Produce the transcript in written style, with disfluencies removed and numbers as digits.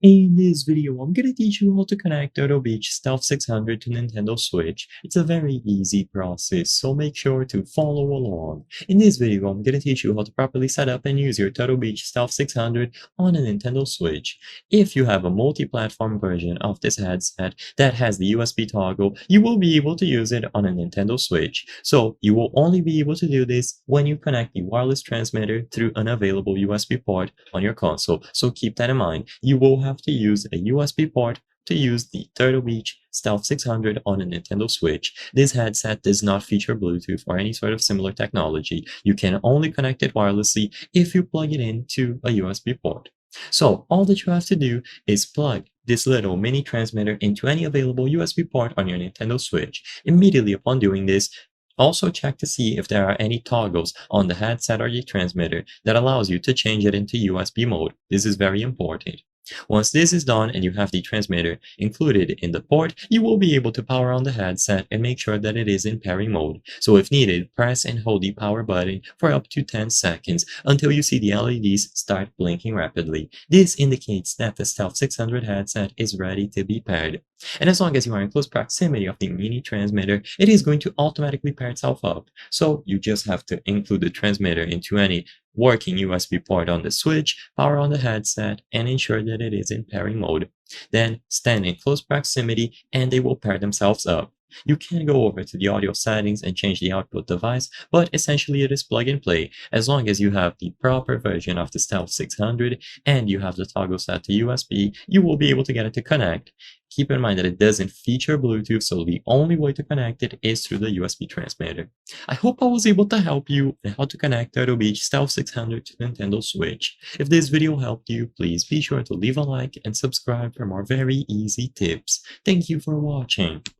In this video, I'm gonna teach you how to connect Turtle Beach Stealth 600 to Nintendo Switch. It's a very easy process, so make sure to follow along. In this video, I'm gonna teach you how to properly set up and use your Turtle Beach Stealth 600 on a Nintendo Switch. If you have a multi-platform version of this headset that has the USB toggle, you will be able to use it on a Nintendo Switch. So you will only be able to do this when you connect the wireless transmitter through an available USB port on your console. So keep that in mind. You will have to use a USB port to use the Turtle Beach Stealth 600 on a Nintendo Switch. This headset does not feature Bluetooth or any sort of similar technology. You can only connect it wirelessly if you plug it into a USB port. So all that you have to do is plug this little mini transmitter into any available USB port on your Nintendo Switch. Immediately upon doing this, also check to see if there are any toggles on the headset or the transmitter that allows you to change it into USB mode. This is very important. Once this is done and you have the transmitter included in the port, you will be able to power on the headset and make sure that it is in pairing mode. So if needed, press and hold the power button for up to 10 seconds until you see the LEDs start blinking rapidly. This indicates that the Stealth 600 headset is ready to be paired. And as long as you are in close proximity of the mini transmitter, it is going to automatically pair itself up. So you just have to include the transmitter into any working USB port on the Switch, power on the headset, and ensure that it is in pairing mode. Then stand in close proximity and they will pair themselves up. You can go over to the audio settings and change the output device, but essentially it is plug and play. As long as you have the proper version of the Stealth 600 and you have the toggle set to USB, you will be able to get it to connect. Keep in mind that it doesn't feature Bluetooth, so the only way to connect it is through the USB transmitter. I hope I was able to help you on how to connect Turtle Beach Stealth 600 to Nintendo Switch. If this video helped you, please be sure to leave a like and subscribe for more very easy tips. Thank you for watching.